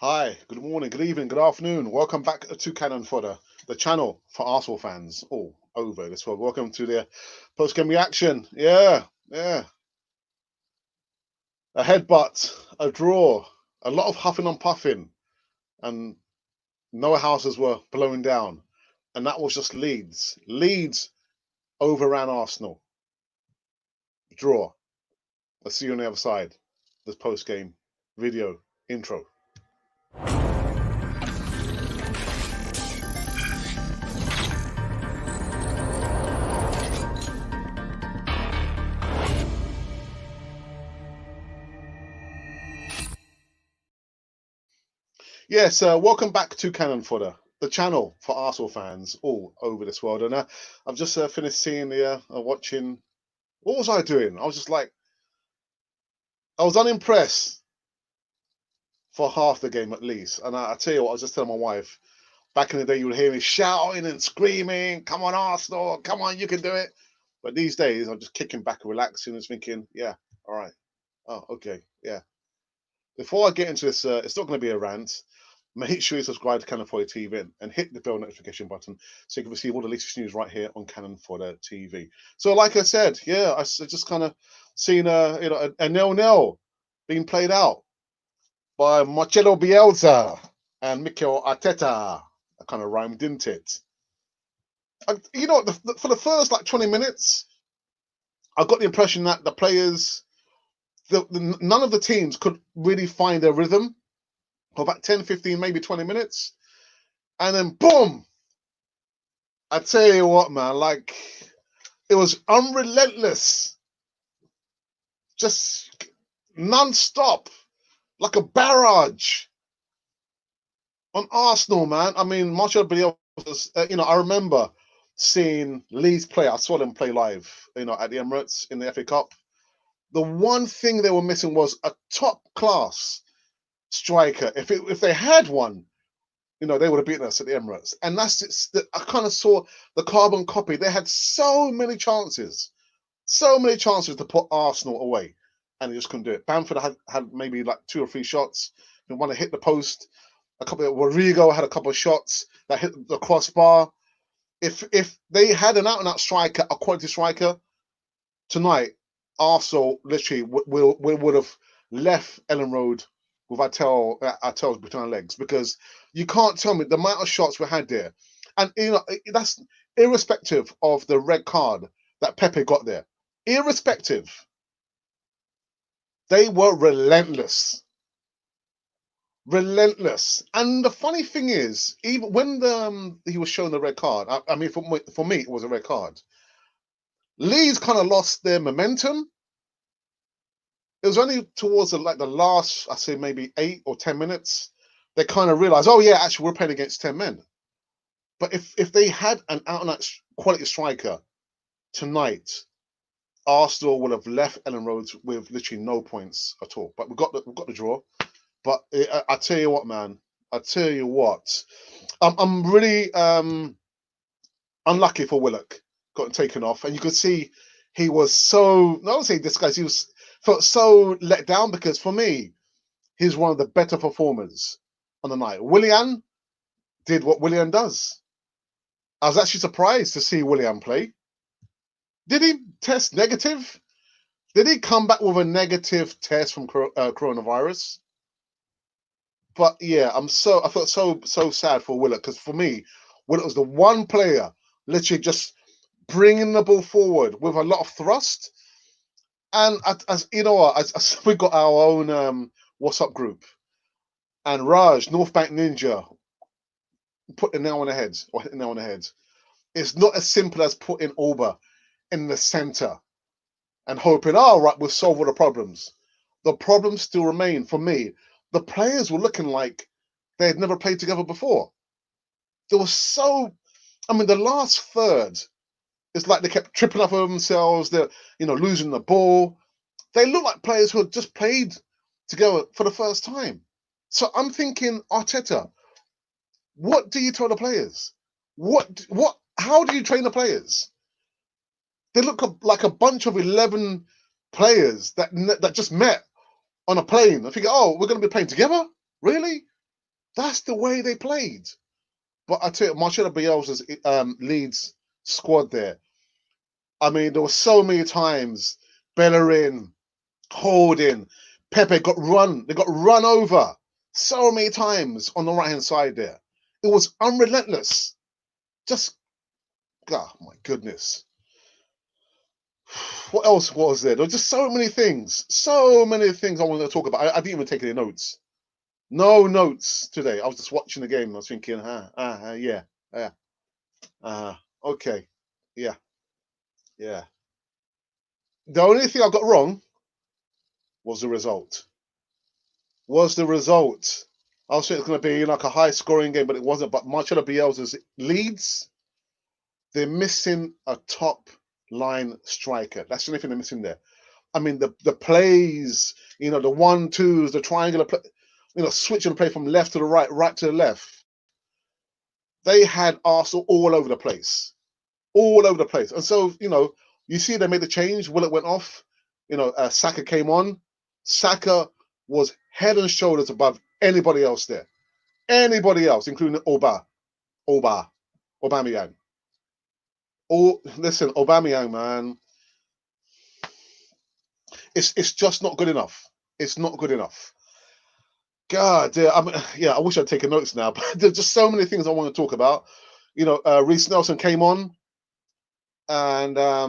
Hi, good morning, good evening, good afternoon. Welcome back to Cannon Fodder, the channel for Arsenal fans all over this world. Welcome to the post-game reaction. Yeah. A headbutt, a draw, a lot of huffing and puffing, and no houses were blowing down. And that was just Leeds. Leeds overran Arsenal. Draw. Let's see you on the other side. This post-game video intro. Yes, welcome back to Cannon Fodder, the channel for Arsenal fans all over this world. And I've just finished seeing the watching. What was I doing? I was just like, I was unimpressed for half the game at least. And I tell you what, I was just telling my wife, back in the day, you would hear me shouting and screaming, "Come on, Arsenal! Come on, you can do it!" But these days, I'm just kicking back and relaxing and thinking, "Yeah, all right, oh, okay, yeah." Before I get into this, it's not going to be a rant. Make sure you subscribe to Cannon Fodder TV and hit the bell notification button so you can receive all the latest news right here on Cannon Fodder TV. So, like I said, yeah, I just kind of seen a 0-0 being played out by Marcelo Bielsa and Mikel Arteta. That kind of rhymed, didn't it? For the first 20 minutes, I got the impression that the players, none of the teams could really find their rhythm for about 10, 15, maybe 20 minutes. And then, boom! I tell you what, man, it was unrelentless. Just non-stop, like a barrage on Arsenal, man. I mean, Marcelo Bielsa, I remember seeing Leeds play. I saw them play live, at the Emirates in the FA Cup. The one thing they were missing was a top-class striker. If they had one, they would have beaten us at the Emirates. And I kind of saw the carbon copy. They had so many chances to put Arsenal away, and they just couldn't do it. Bamford had maybe 2 or 3 shots. One that hit the post. Rodrigo had a couple of shots that hit the crossbar. If they had an out-and-out striker, a quality striker, tonight, Arsenal literally would have left Ellen Road with our tails between our legs, because you can't tell me the amount of shots we had there. And, that's irrespective of the red card that Pepe got there. Irrespective. They were relentless. Relentless. And the funny thing is, even when he was shown the red card, I mean, for me, it was a red card. Leeds kind of lost their momentum. It was only towards the last, I say maybe 8 or 10 minutes, they kind of realized, oh yeah, actually we're playing against 10 men. But if they had an out-and-out quality striker tonight, Arsenal would have left Ellen Road with literally no points at all. But we got the draw. But I tell you what, man. I tell you what. I'm really unlucky for Willock. Got taken off, and you could see he was so, not to say disguised, he felt so let down, because for me, he's one of the better performers on the night. Willian did what Willian does. I was actually surprised to see Willian play. Did he test negative? Did he come back with a negative test from coronavirus? But yeah, I felt so sad for Willock, because for me, Willock was the one player literally just bringing the ball forward with a lot of thrust. And as we got our own WhatsApp group, and Raj, North Bank Ninja, put the nail on the head, or hit the nail on the head. It's not as simple as putting Auba in the center and hoping, oh, right, we'll solve all the problems. The problems still remain. For me, the players were looking like they had never played together before. They were the last third, it's like they kept tripping up over themselves. They're, losing the ball. They look like players who had just played together for the first time. So I'm thinking, Arteta, what do you tell the players? How do you train the players? They look like a bunch of 11 players that just met on a plane. I think, oh, we're going to be playing together? Really? That's the way they played. But I tell you, Marcelo Bielsa's Leeds squad there. I mean, there were so many times Bellerin, Holding, Pepe got run. They got run over so many times on the right hand side there. It was unrelentless. Just, oh my goodness. What else was there? There were just so many things. So many things I wanted to talk about. I didn't even take any notes. No notes today. I was just watching the game. I was thinking, yeah, okay, yeah, yeah. The only thing I got wrong was the result. Was the result. I was thinking it's going to be like a high scoring game, but it wasn't. But Marcelo Bielsa's Leeds, they're missing a top line striker. That's the only thing they're missing there. I mean, the plays, the 1-2s, the triangular play, switching the play from left to the right, right to the left. They had Arsenal all over the place. All over the place. And so, you see they made the change. Will it went off. Saka came on. Saka was head and shoulders above anybody else there. Anybody else, including Aubameyang. Listen, Aubameyang, man, it's just not good enough. It's not good enough. God, I wish I'd taken notes now, but there's just so many things I want to talk about. Reece Nelson came on, and a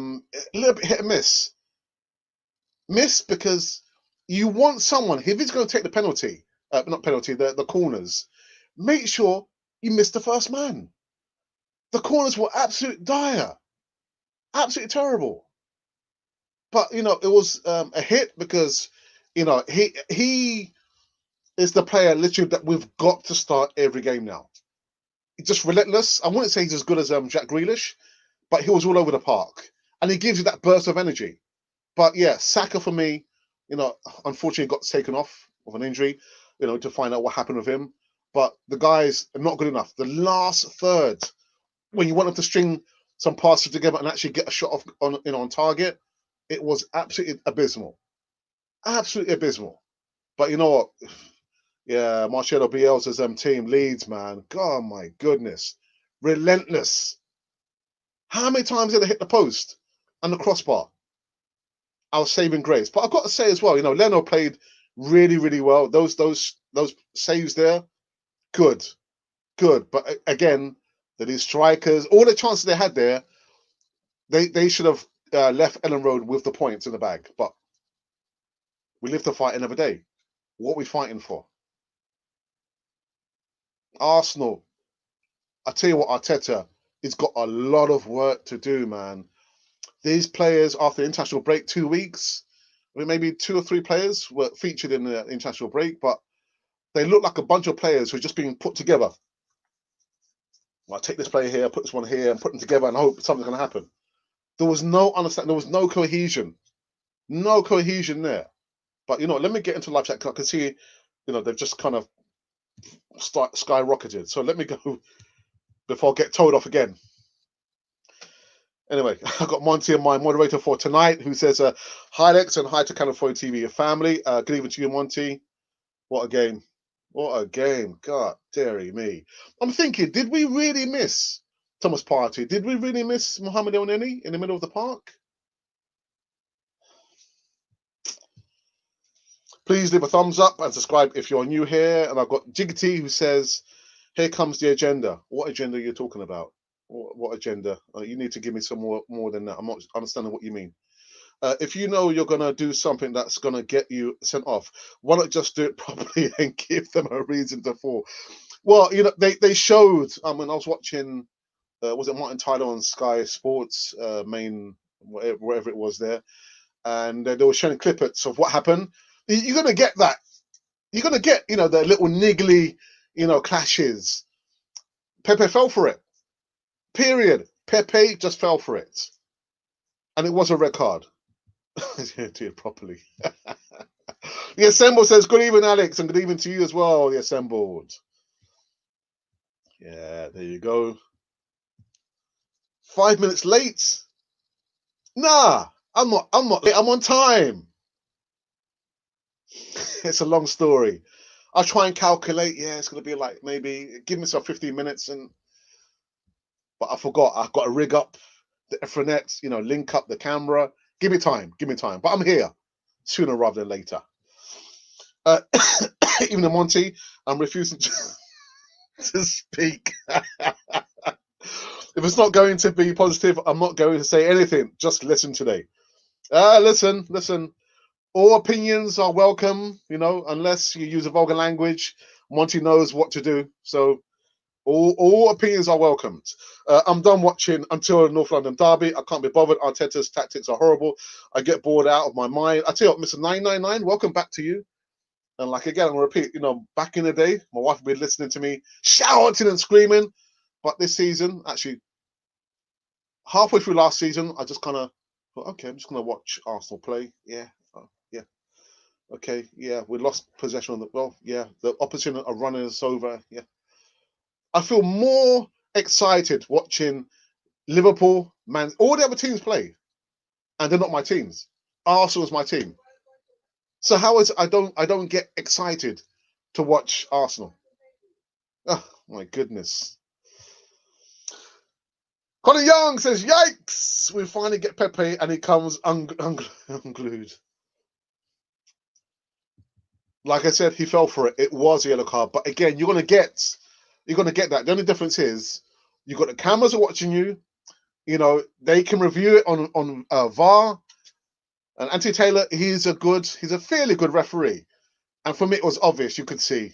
little bit hit and miss. Miss because you want someone, if he's going to take the penalty, not penalty, the corners, make sure you miss the first man. The corners were absolute dire. Absolutely terrible. But, it was a hit because, he is the player literally that we've got to start every game now. He's just relentless. I wouldn't say he's as good as Jack Grealish, but he was all over the park. And he gives you that burst of energy. But yeah, Saka for me, unfortunately got taken off of an injury, to find out what happened with him. But the guys are not good enough. The last third, when you want them to string some passes together and actually get a shot off on target, it was absolutely abysmal. Absolutely abysmal. But you know what? Yeah, Marcelo Bielsa's team, Leeds, man. God, my goodness. Relentless. How many times did they hit the post and the crossbar? Our saving grace. But I've got to say as well, Leno played really, really well. Those saves there, good. But again, these strikers, all the chances they had there, they should have left Ellen Road with the points in the bag. But we live to fight another day. What are we fighting for? Arsenal. I tell you what, Arteta, he's got a lot of work to do, man. These players, after the international break, 2 weeks, maybe 2 or 3 players were featured in the international break, but they look like a bunch of players who are just being put together. I'll take this player here, put this one here, and put them together and hope something's going to happen. There was no understanding. There was no cohesion. No cohesion there. But, let me get into live chat because I can see, they've just kind of skyrocketed. So let me go before I get told off again. Anyway, I've got Monty and my moderator for tonight who says, hi, Lex, and hi to California TV family. Good evening to you, Monty. What a game. What a game. God, dearie me. I'm thinking, did we really miss Thomas Partey? Did we really miss Mohamed El-Neni in the middle of the park? Please leave a thumbs up and subscribe if you're new here. And I've got Jiggity who says, here comes the agenda. What agenda are you talking about? What agenda? You need to give me some more than that. I'm not understanding what you mean. If you know you're going to do something that's going to get you sent off, why not just do it properly and give them a reason to fall? Well, they showed, when I was watching, was it Martin Tyler on Sky Sports, main, wherever it was there, and they were showing clippets of what happened. You're going to get that. You're going to get, the little niggly, clashes. Pepe fell for it. Period. Pepe just fell for it. And it was a red card. Do it properly. The Assembled says, good evening, Alex, and good evening to you as well, the Assembled. Yeah, there you go. 5 minutes late. Nah, I'm not late. I'm on time. It's a long story. I'll try and calculate. Yeah, it's going to be like maybe give myself 15 minutes, but I forgot. I've got to rig up the Ethernet, link up the camera. Give me time. But I'm here sooner rather than later. Even the Monty, I'm refusing to speak. If it's not going to be positive, I'm not going to say anything. Just listen today. Listen. All opinions are welcome, unless you use a vulgar language. Monty knows what to do. So all opinions are welcomed. I'm done watching until North London Derby. I can't be bothered. Arteta's tactics are horrible. I get bored out of my mind. I tell you what, Mr. 999, welcome back to you. And like again, I'm gonna repeat, back in the day, my wife would be listening to me shouting and screaming. But this season, actually, halfway through last season, I just kind of thought, okay, I'm just gonna watch Arsenal play. Yeah, yeah. Okay, yeah, we lost possession on the opposition are running us over. Yeah. I feel more excited watching Liverpool, Man, all the other teams play, and they're not my teams. Arsenal's my team. So how is I don't get excited to watch Arsenal? Oh my goodness. Colin Young says, "Yikes! We finally get Pepe, and he comes unglued." Like I said, he fell for it. It was a yellow card, but again, you're gonna get that. The only difference is you got the cameras are watching you. They can review it on VAR. And Anthony Taylor, he's a fairly good referee. And for me, it was obvious. You could see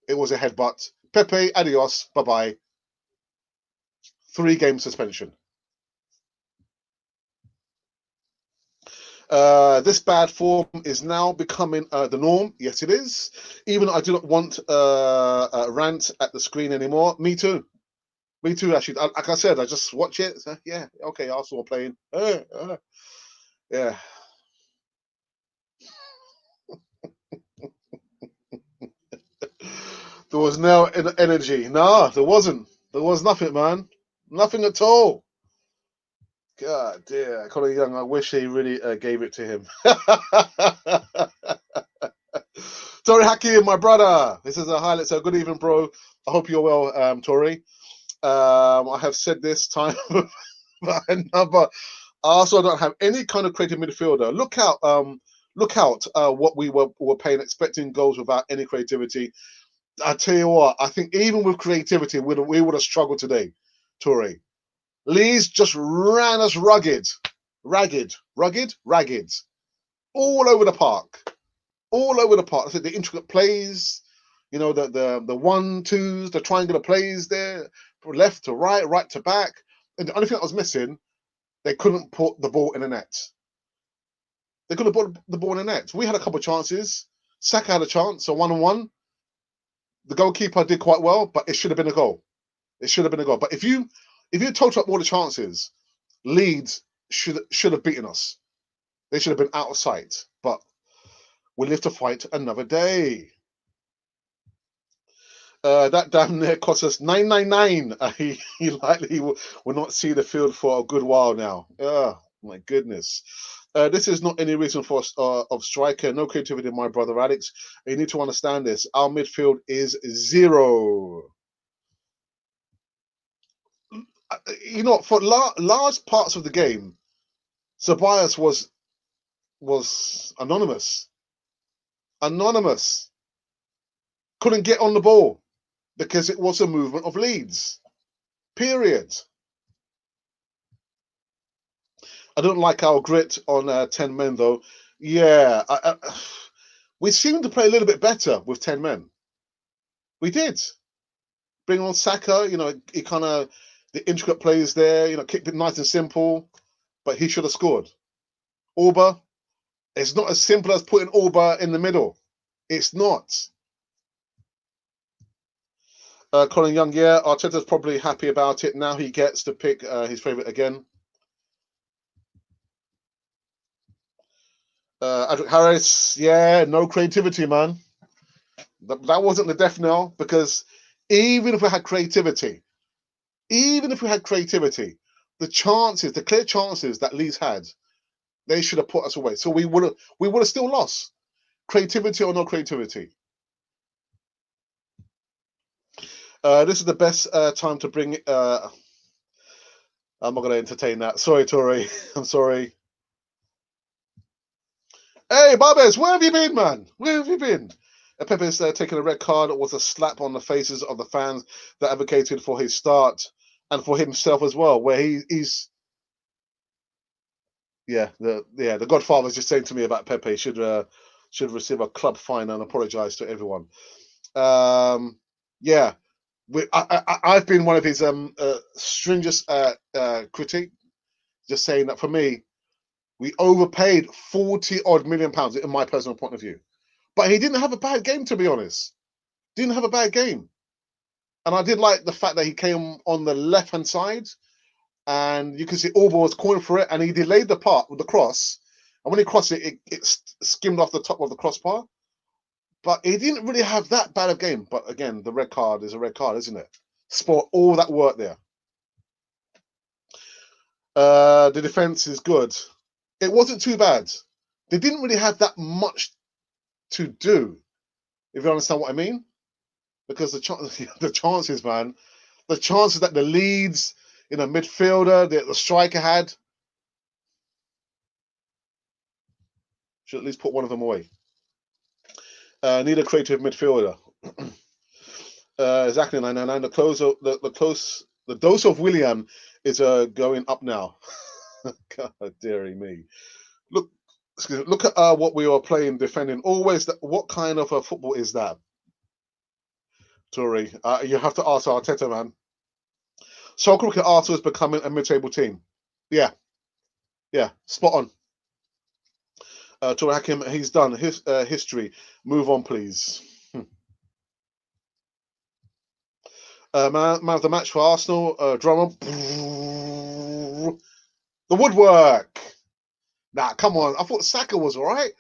it was a headbutt. Pepe, adios, bye-bye. 3-game suspension. This bad form is now becoming the norm. Yes, it is. Even I do not want a rant at the screen anymore. Me too, actually. Like I said, I just watch it. Yeah, okay, Arsenal are playing. Yeah. There was no energy. No, there wasn't. There was nothing, man. Nothing at all. God dear. Colin Young, I wish he really gave it to him. Tori Hakim, my brother. This is a highlight. So good evening, bro. I hope you're well, Tori. I have said this time by another. I also don't have any kind of creative midfielder. Look out, what we were paying, expecting goals without any creativity. I tell you what, I think even with creativity, we would have struggled today, Toure. Leeds just ran us ragged, all over the park, I think the intricate plays, the 1-2s, the triangular plays there, from left to right to back. And the only thing that was missing, they couldn't put the ball in the net. They couldn't put the ball in the net. We had a couple of chances. Saka had a chance, a 1-on-1. The goalkeeper did quite well, but it should have been a goal. But if you total up all the chances, Leeds should have beaten us. They should have been out of sight. But we live to fight another day. That damn near cost us 999. He likely will not see the field for a good while now. Oh my goodness. This is not any reason for of striker. No creativity, my brother Alex. You need to understand this. Our midfield is 0. For large parts of the game, Ceballos was anonymous. Couldn't get on the ball because it was a movement of Leeds. Period. I don't like our grit on 10 men, though. Yeah, we seem to play a little bit better with 10 men. We did. Bring on Saka, he kind of, the intricate plays there, kicked it nice and simple, but he should have scored. Auba, it's not as simple as putting Auba in the middle. It's not. Colin Young, yeah, Arteta's probably happy about it. Now he gets to pick his favourite again. Adric Harris, yeah, no creativity, man. That wasn't the death knell, because even if we had creativity, the clear chances that Leeds had, they should have put us away. So we would have still lost. Creativity or no creativity. This is the best time to bring. I'm not going to entertain that. Sorry, Tori. I'm sorry. Hey, Barbes, where have you been, man? Where have you been? Pepe's taking a red card was a slap on the faces of the fans that advocated for his start and for himself as well. Where he's the Godfather's just saying to me about Pepe should receive a club fine and apologise to everyone. Yeah, I've been one of his stringent critique, just saying that for me, we overpaid 40 odd million pounds in my personal point of view. But he didn't have a bad game, to be honest. Didn't have a bad game. And I did like the fact that he came on the left-hand side and you can see Auba was calling for it and he delayed the part with the cross. And when he crossed it, it skimmed off the top of the crossbar. But he didn't really have that bad a game. But again, the red card is a red card, isn't it? Spoiled all that work there. The defense is good. It wasn't too bad. They didn't really have that much to do, if you understand what I mean. Because the chances, man, the chances that the Leeds, midfielder, the striker had, should at least put one of them away. Need a creative midfielder. Exactly, 999. The dose of Willian is going up now. God, dearie me. Look at what we were playing, defending. Always, what kind of a football is that? Tory, you have to ask Arteta, man. Soccer Cricket Arsenal is becoming a mid-table team. Yeah, spot on. Tory Hakim, he's done his history. Move on, please. Man of the match for Arsenal, drummer. The Woodwork. Nah, come on. I thought Saka was all right.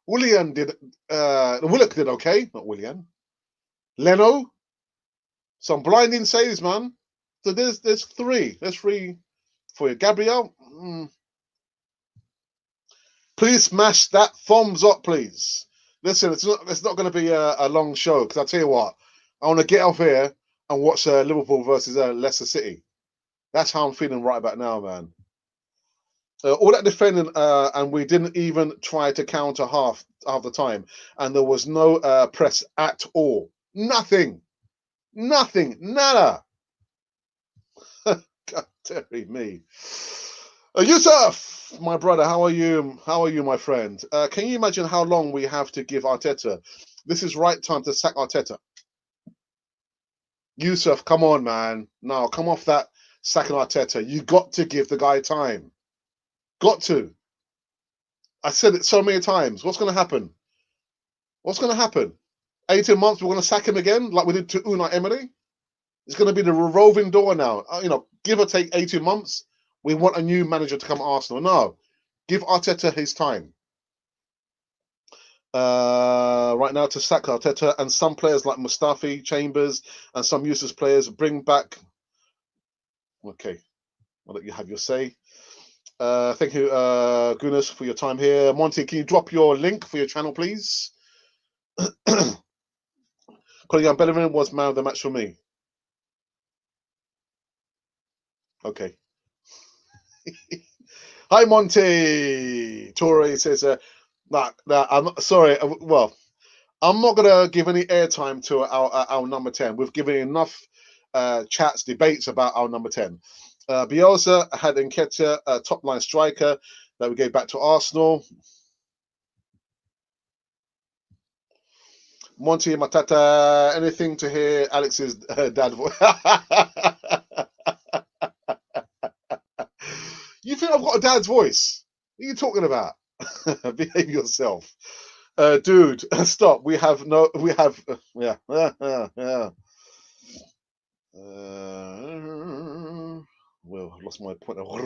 Willian did. Willock did okay. Not Willian. Leno. Some blinding saves, man. So there's three. There's three for you. Gabriel. Please smash that thumbs up, please. Listen, it's not going to be a long show because I tell you what, I want to get off here and watch Liverpool versus Leicester City. That's how I'm feeling right about now, man. All that defending, and we didn't even try to counter half the time, and there was no press at all. Nothing, nada. God, dearie me. Yusuf, my brother, how are you? How are you, my friend? Can you imagine how long we have to give Arteta? This is right time to sack Arteta. Yusuf, come on, man. No, come off that sacking Arteta. You got to give the guy time. Got to. I said it so many times. What's going to happen? What's going to happen? 18 months, we're going to sack him again, like we did to Unai Emery? It's going to be the revolving door now. Give or take 18 months. We want a new manager to come to Arsenal. No, give Arteta his time. Right now to sack Arteta and some players like Mustafi, Chambers, and some useless players bring back. Okay, I'll let you have your say. Thank you, gooners, for your time here. Monty, can you drop your link for your channel, please? Colin Bellerin was man of the match for me. Okay. Hi, Monty. Torre says, I'm sorry. Well, I'm not going to give any airtime to our number 10. We've given enough chats, debates about our number 10. Bielsa had Nketiah, a top-line striker that we gave back to Arsenal. Monty Matata, anything to hear Alex's dad voice? You think I've got a dad's voice? What are you talking about? Behave yourself. Dude, stop. Yeah. Well, I've lost my point of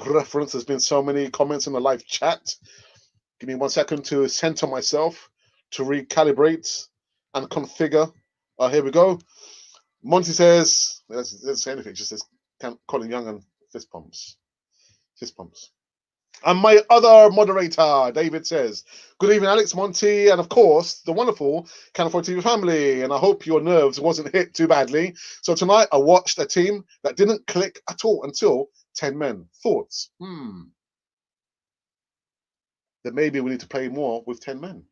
reference. There's been so many comments in the live chat. Give me 1 second to center myself, to recalibrate and configure. Here we go. Monty says, doesn't say anything, just says Colin Young and fist pumps. Fist pumps. And my other moderator, David, says, good evening, Alex, Monty, and of course, the wonderful Can Afford TV family. And I hope your nerves wasn't hit too badly. So tonight, I watched a team that didn't click at all until 10 men. Thoughts? Then maybe we need to play more with 10 men.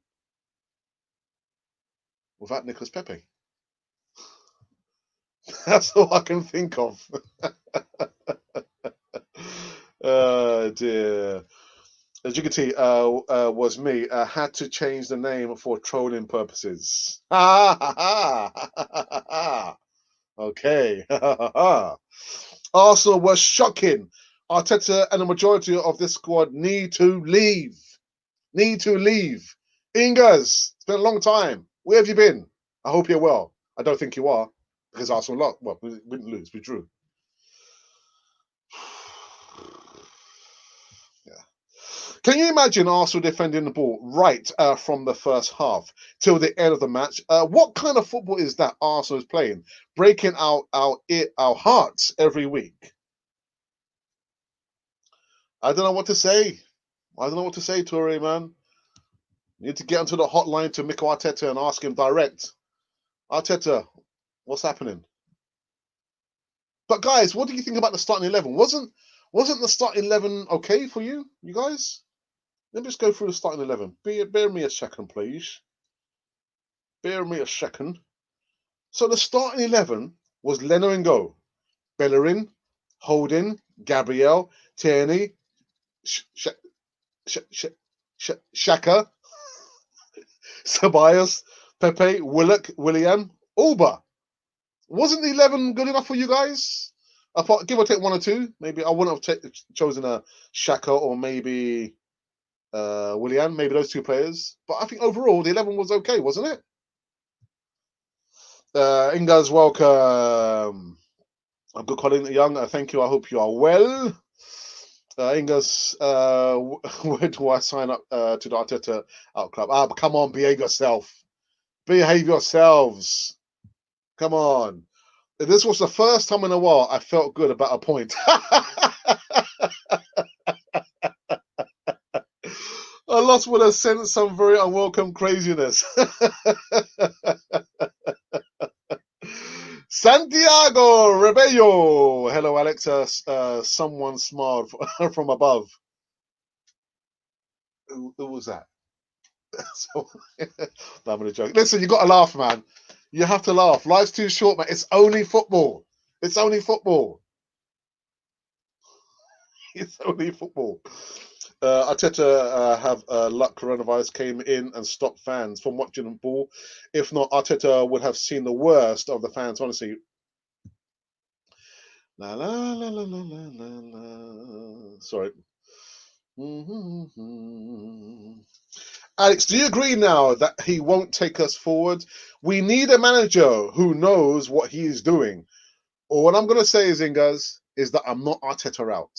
Without Nicolas Pepe. That's all I can think of. Dear. Jiggity was me. Had to change the name for trolling purposes. Okay. Arsenal was shocking. Arteta and the majority of this squad need to leave. Need to leave. Ingers, it's been a long time. Where have you been? I hope you're well. I don't think you are, because Arsenal lost. Well, we didn't lose. We drew. Can you imagine Arsenal defending the ball right from the first half till the end of the match? What kind of football is that Arsenal is playing? Breaking out our hearts every week. I don't know what to say. I don't know what to say, Toure, man. You need to get onto the hotline to Mikel Arteta and ask him direct. Arteta, what's happening? But guys, what do you think about the starting 11? Wasn't the starting 11 okay for you guys? Let me just go through the starting 11. Bear me a second, please. Bear me a second. So the starting 11 was Leno in goal, Bellerin, Holding, Gabriel, Tierney, xhaka, Ceballos, Pepe, Willian, Auba. Wasn't the 11 good enough for you guys? Apart, give or take one or two. Maybe I wouldn't have chosen a xhaka or maybe Willian, maybe those two players. But I think overall the 11 was okay, wasn't it? Inga's welcome. I'm good, Colin Young. Thank you. I hope you are well. Inga's, where do I sign up to the Arteta out club? Come on, behave yourself. Behave yourselves. Come on. This was the first time in a while I felt good about a point. I lost would have sent some very unwelcome craziness. Santiago Rebello. Hello, Alex. Someone smiled from above. Who was that? So, I'm gonna joke. Listen, you got to laugh, man. You have to laugh. Life's too short, man. It's only football. It's only football. It's only football. Arteta have luck. Coronavirus came in and stopped fans from watching the ball. If not, Arteta would have seen the worst of the fans. Honestly. La la la la la la la. Sorry. Alex, do you agree now that he won't take us forward? We need a manager who knows what he is doing. Or what I'm going to say is, Ingas, is that I'm not Arteta out.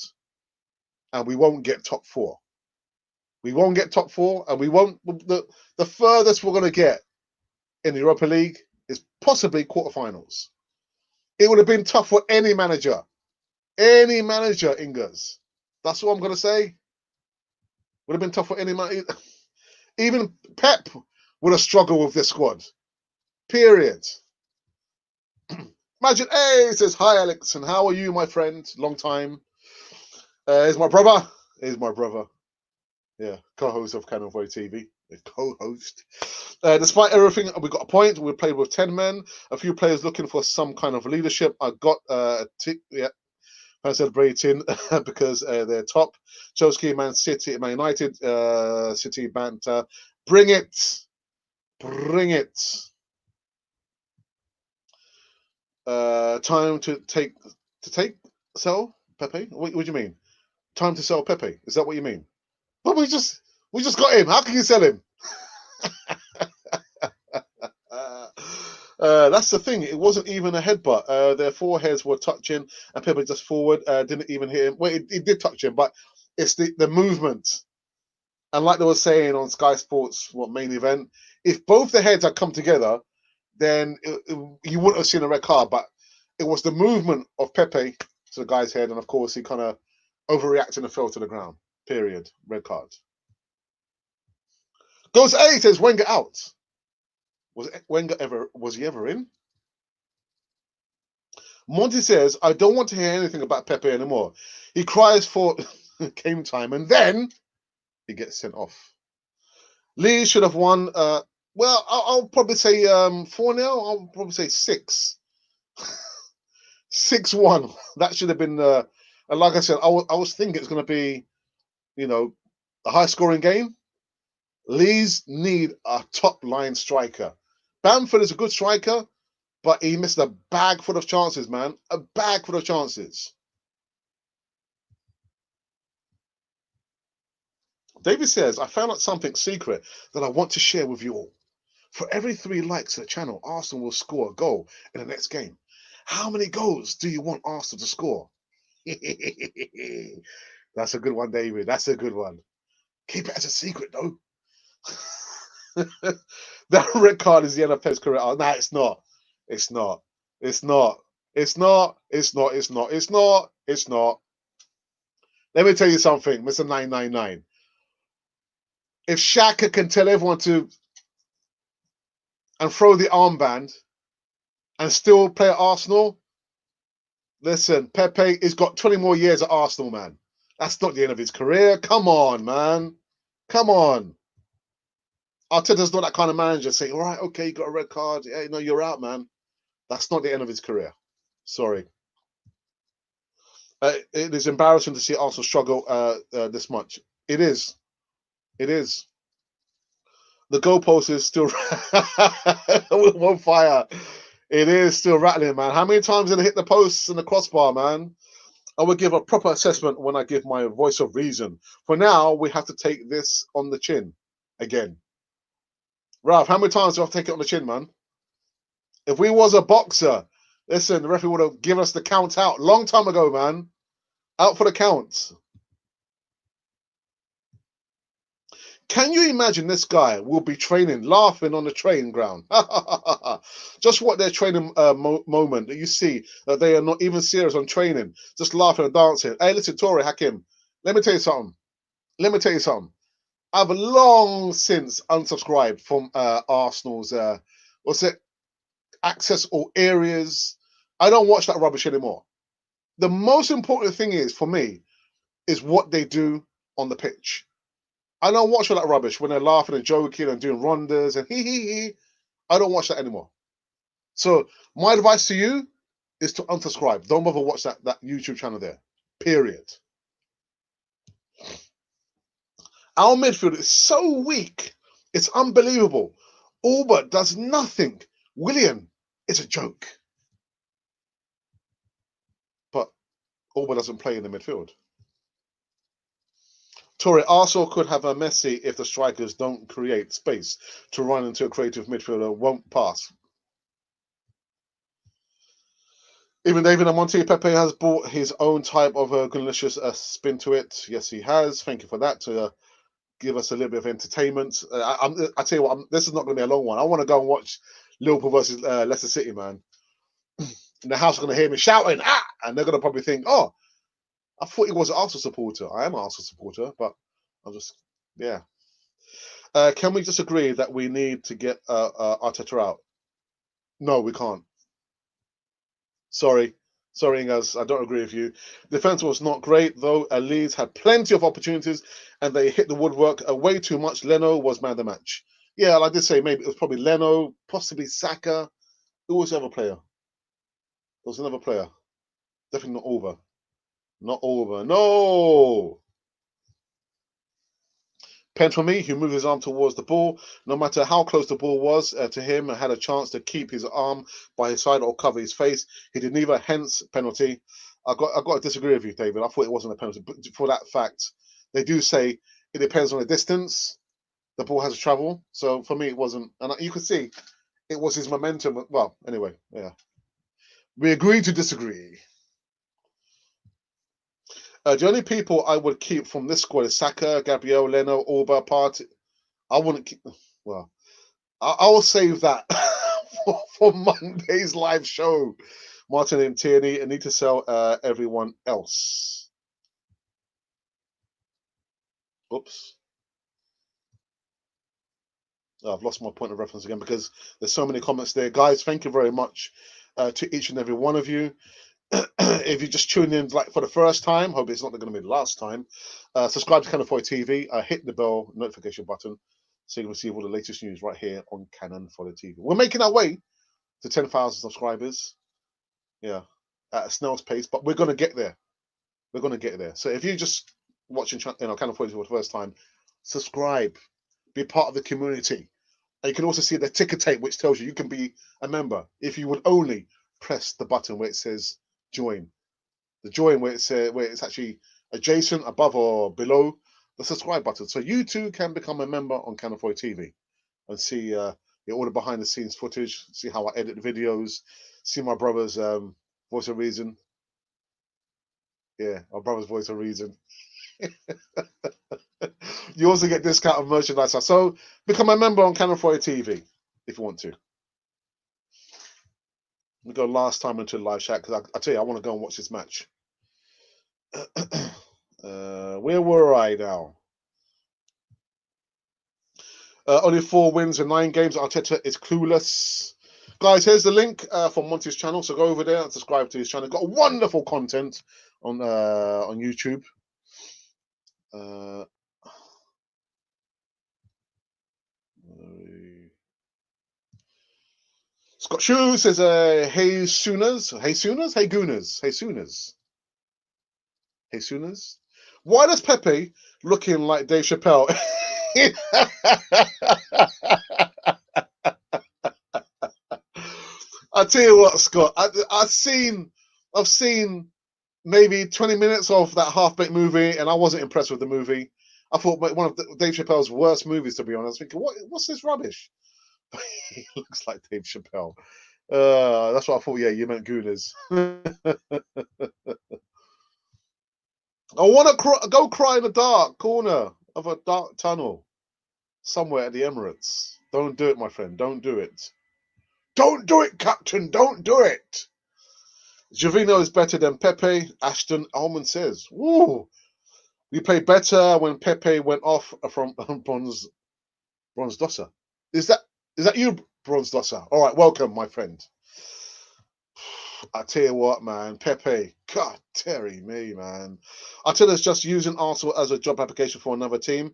And we won't get top four. We won't get top four, and we won't. The furthest we're going to get in the Europa League is possibly quarterfinals. It would have been tough for any manager. Any manager, Ingas. That's what I'm going to say. Would have been tough for any manager. Even Pep would have struggled with this squad. Period. Imagine, hey, it says, hi, Alex, and how are you, my friend? Long time. Here's my brother. Here's my brother. Yeah, co-host of Can Afford TV. Co-host. Despite everything, we got a point. We played with 10 men. A few players looking for some kind of leadership. I got a tick. Yeah. I'm celebrating because they're top. Chelsea, Man City, Man United, City banter. Bring it. Bring it. Time to sell Pepe? What do you mean? Time to sell Pepe? Is that what you mean? But we just got him. How can you sell him? That's the thing. It wasn't even a headbutt. Their foreheads were touching, and Pepe just forward didn't even hit him. Well, it did touch him, but it's the movement. And like they were saying on Sky Sports, main event, if both the heads had come together, then you wouldn't have seen a red card. But it was the movement of Pepe to the guy's head, and of course he kind of overreacted and fell to the ground. Period. Red card. Goes A says Wenger out. Was he ever in? Monty says, I don't want to hear anything about Pepe anymore. He cries for game time and then he gets sent off. Leeds should have won. Well, I'll probably say 4-0. I'll probably say 6. 6-1. That should have been, like I said, I was thinking it's going to be, a high-scoring game. Leeds need a top-line striker. Bamford is a good striker, but he missed a bag full of chances, man. A bag full of chances. David says, I found out something secret that I want to share with you all. For every 3 likes to the channel, Arsenal will score a goal in the next game. How many goals do you want Arsenal to score? That's a good one, David. That's a good one. Keep it as a secret, though. That red card is the end of Pep's career. Oh, no, it's not. It's not. It's not. It's not. It's not. It's not. It's not. It's not. Let me tell you something, Mr. 999. If xhaka can tell everyone to and throw the armband and still play at Arsenal, listen, Pepe has got 20 more years at Arsenal, man. That's not the end of his career. Come on, man. Come on. Arteta's not that kind of manager saying, all right, okay, you got a red card. Yeah, no, you're out, man. That's not the end of his career. Sorry. It is embarrassing to see Arsenal struggle this much. It is. It is. The goalpost is still on fire. It is still rattling, man. How many times did it hit the posts and the crossbar, man? I will give a proper assessment when I give my voice of reason. For now, we have to take this on the chin again. Ralph, how many times do I have to take it on the chin, man? If we was a boxer, listen, the referee would have given us the count out long time ago, man. Out for the count. Can you imagine this guy will be training, laughing on the training ground? Just what their training moment that you see, that they are not even serious on training, just laughing and dancing. Hey, listen, Torre Hakim, let me tell you something. Let me tell you something. I've long since unsubscribed from Arsenal's, access all areas. I don't watch that rubbish anymore. The most important thing is, for me, is what they do on the pitch. I don't watch all that rubbish when they're laughing and joking and doing rondas and hee. I don't watch that anymore. So my advice to you is to unsubscribe. Don't bother watch that YouTube channel there. Period. Our midfield is so weak. It's unbelievable. Auba does nothing. Willian is a joke. But Auba doesn't play in the midfield. Torre, Arsenal could have a Messi if the strikers don't create space to run into a creative midfielder, won't pass. Even David Amonte, Pepe has brought his own type of delicious spin to it. Yes, he has. Thank you for that, to give us a little bit of entertainment. I tell you what, this is not going to be a long one. I want to go and watch Liverpool versus Leicester City, man. And the house is going to hear me shouting, and they're going to probably think, oh, I thought he was an Arsenal supporter. I am an Arsenal supporter, but I'm just, yeah. Can we just agree that we need to get Arteta out? No, we can't. Sorry, Ingaz, I don't agree with you. Defense was not great, though. Leeds had plenty of opportunities, and they hit the woodwork way too much. Leno was man of the match. Yeah, like I did say, maybe it was probably Leno, possibly Saka. Who was the other player? There was another player. Definitely not over. Not over. No! Pen for me, he moved his arm towards the ball. No matter how close the ball was to him, and had a chance to keep his arm by his side or cover his face. He did neither, hence penalty. I got to disagree with you, David. I thought it wasn't a penalty, but for that fact, they do say it depends on the distance the ball has to travel. So for me, it wasn't, and you could see it was his momentum. Well, anyway, yeah, we agree to disagree. The only people I would keep from this squad is Saka, Gabriel, Leno, Auba, Partey. I wouldn't keep. Well, I will save that for Monday's live show. Martin and Tierney, and need to sell everyone else. Oops. Oh, I've lost my point of reference again because there's so many comments there. Guys, thank you very much to each and every one of you. If you just tuned in like for the first time, hope it's not going to be the last time. Subscribe to Cannon Fodder TV. Hit the bell notification button so you can receive all the latest news right here on Cannon Fodder TV. We're making our way to 10,000 subscribers. Yeah, at a snail's pace, but we're going to get there. We're going to get there. So if you're just watching, Cannon Fodder for the first time, subscribe, be part of the community. And you can also see the ticker tape, which tells you can be a member if you would only press the button where it says join. The join where it's actually adjacent, above or below the subscribe button. So you too can become a member on Cannon Fodder TV and see all the behind the scenes footage, see how I edit the videos, see my brother's voice of reason. Yeah, my brother's voice of reason. You also get discounted merchandise. So become a member on Cannon Fodder TV if you want to. We go last time into the live chat because I tell you I want to go and watch this match. Where were I now? Only 4 wins in 9 games. Arteta is clueless. Guys, here's the link from Monty's channel. So go over there and subscribe to his channel. Got wonderful content on YouTube. Scott Shue says, hey Sooners, hey Sooners, hey Gooners, hey Sooners. Hey Sooners. Why does Pepe looking like Dave Chappelle? I tell you what, Scott, I've seen maybe 20 minutes of that half-baked movie, and I wasn't impressed with the movie. I thought one of Dave Chappelle's worst movies, to be honest. I was thinking, what's this rubbish? He looks like Dave Chappelle. That's what I thought. Yeah, you meant Gooners. I want to go cry in the dark corner of a dark tunnel somewhere at the Emirates. Don't do it, my friend. Don't do it. Don't do it, Captain. Don't do it. Jovino is better than Pepe. Ashton Allman says, "Woo, we played better when Pepe went off from Bronze Dosser." Is that you, Bronze Dosser? All right, welcome, my friend. I tell you what, man, Pepe, God, Terry, me, man. Arteta's just using Arsenal as a job application for another team.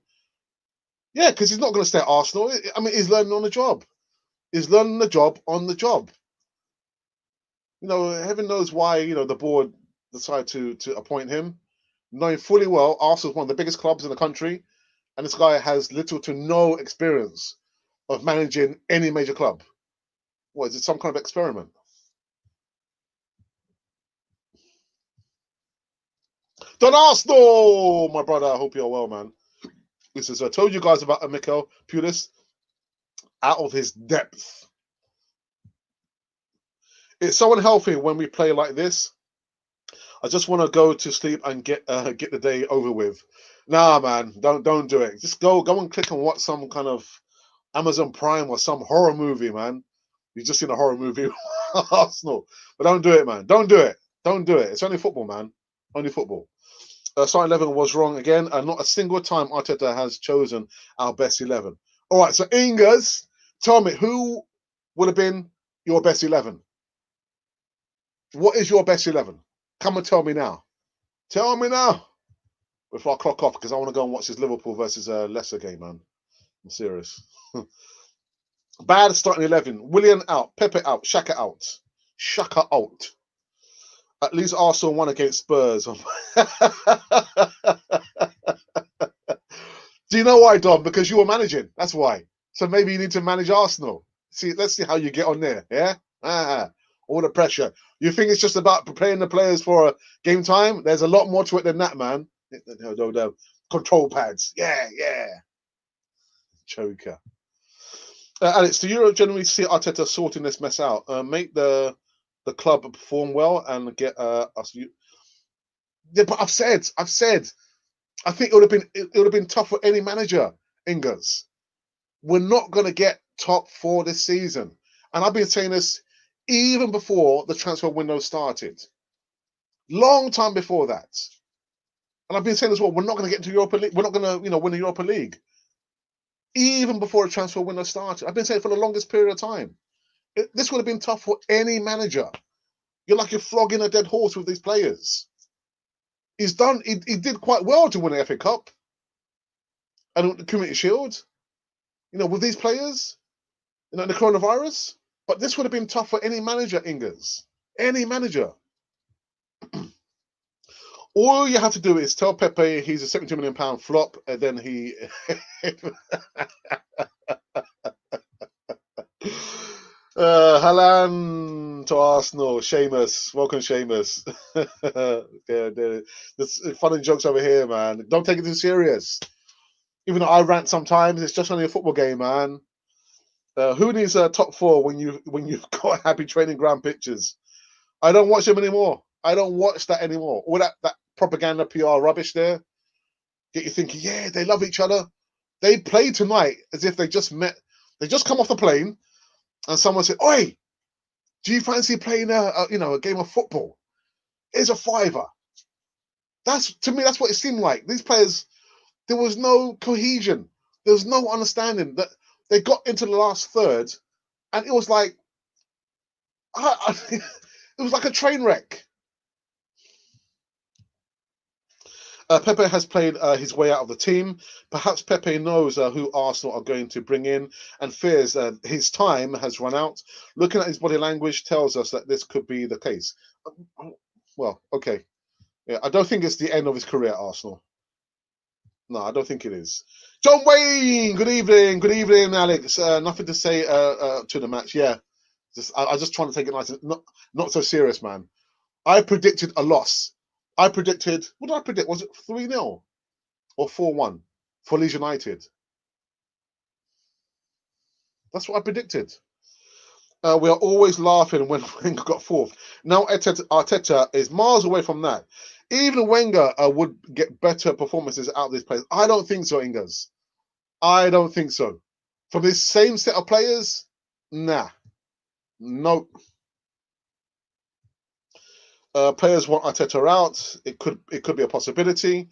Yeah, because he's not going to stay at Arsenal. I mean, he's learning on the job. He's learning the job on the job. Heaven knows why, the board decided to appoint him, knowing fully well Arsenal's one of the biggest clubs in the country, and this guy has little to no experience of managing any major club. What, is it some kind of experiment? Don Arsenal, my brother, I hope you're well, man. This is I told you guys about Mikel Pulis out of his depth. It's so unhealthy when we play like this. I just want to go to sleep and get the day over with. Nah, man, don't do it. Just go and click and watch some kind of Amazon Prime or some horror movie, man. You've just seen a horror movie, Arsenal. But don't do it, man. Don't do it. Don't do it. It's only football, man. Only football. Starting 11 was wrong again, and not a single time Arteta has chosen our best 11. All right, so Ingers, tell me, who would have been your best 11? What is your best 11? Come and tell me now. Tell me now. Before I clock off, because I want to go and watch this Liverpool versus Leicester game, man. I'm serious. Bad starting 11. Willian out. Pepe out. Xhaka out. Xhaka out. At least Arsenal won against Spurs. Do you know why, Dom? Because you were managing. That's why. So maybe you need to manage Arsenal. Let's see how you get on there. Yeah? All the pressure. You think it's just about preparing the players for game time? There's a lot more to it than that, man. No. Control pads. Yeah. Choker. Alex, do you generally see Arteta sorting this mess out? Make the club perform well and get us. Yeah, but I've said. I think it would have been tough for any manager. Ingers, we're not going to get top 4 this season, and I've been saying this even before the transfer window started. Long time before that. And I've been saying as well, we're not going to get into Europa League. We're not going to, win the Europa League. Even before a transfer window started. I've been saying for the longest period of time. This would have been tough for any manager. You're flogging a dead horse with these players. He did quite well to win the FA Cup and the Community Shield, with these players, the coronavirus. But this would have been tough for any manager, Ingers. Any manager. All you have to do is tell Pepe he's a £72 million flop, and then he... Halan to Arsenal, Seamus. Welcome, Seamus. There's funny jokes over here, man. Don't take it too serious. Even though I rant sometimes, it's just only a football game, man. Who needs a top four when you've got happy training ground pictures? I don't watch them anymore. I don't watch that anymore. All that propaganda PR rubbish there. Get you thinking, yeah, they love each other. They played tonight as if they just met. They just come off the plane, and someone said, "Oi, do you fancy playing a game of football? Here's a fiver." To me, that's what it seemed like. These players, there was no cohesion. There was no understanding. That they got into the last third, and it was like, it was like a train wreck. Pepe has played his way out of the team. Perhaps Pepe knows who Arsenal are going to bring in and fears his time has run out. Looking at his body language tells us that this could be the case. Well, okay. Yeah, I don't think it's the end of his career at Arsenal. No, I don't think it is. John Wayne, good evening. Good evening, Alex. Nothing to say to the match. Yeah, I just trying to take it nice and not so serious, man. I predicted a loss. What did I predict? Was it 3-0 or 4-1 for Leeds United? That's what I predicted. We are always laughing when Wenger got fourth. Now Arteta is miles away from that. Even Wenger would get better performances out of these players. I don't think so, Ingers. I don't think so. From this same set of players, nah. Nope. Players want Arteta out. It could be a possibility.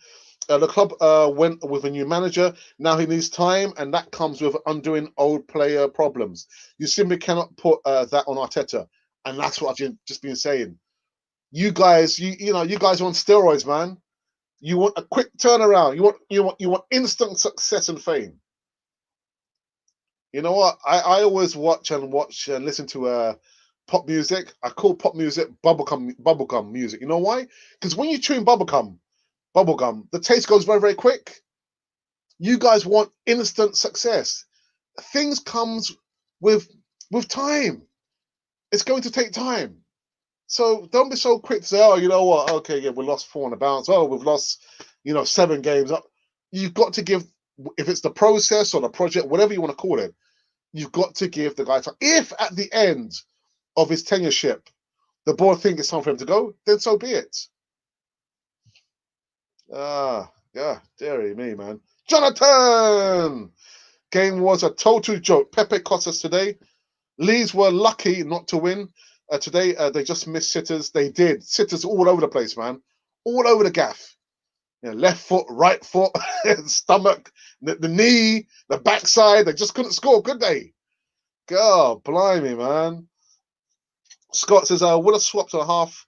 The club went with a new manager. Now he needs time, and that comes with undoing old player problems. You simply cannot put that on Arteta, and that's what I've just been saying. You guys, you guys are on steroids, man. You want a quick turnaround. You want instant success and fame. You know what? I always watch and listen to pop music. I call pop music bubblegum music. You know why? Because when you chew bubblegum, the taste goes very, very quick. You guys want instant success. Things comes with time. It's going to take time. So don't be so quick to say, oh, you know what? Okay, yeah, we lost 4 on the bounce. Oh, we've lost, 7 games. You've got to give, if it's the process or the project, whatever you want to call it, you've got to give the guy time. If at the end of his tenureship, the board think it's time for him to go, then so be it. Yeah, dearie me, man. Jonathan! Game was a total joke. Pepe cost us today. Leeds were lucky not to win. Today, they just missed sitters. They did. Sitters all over the place, man. All over the gaff. Left foot, right foot, stomach, the knee, the backside. They just couldn't score, could they? God, blimey, man. Scott says, I would have swapped a half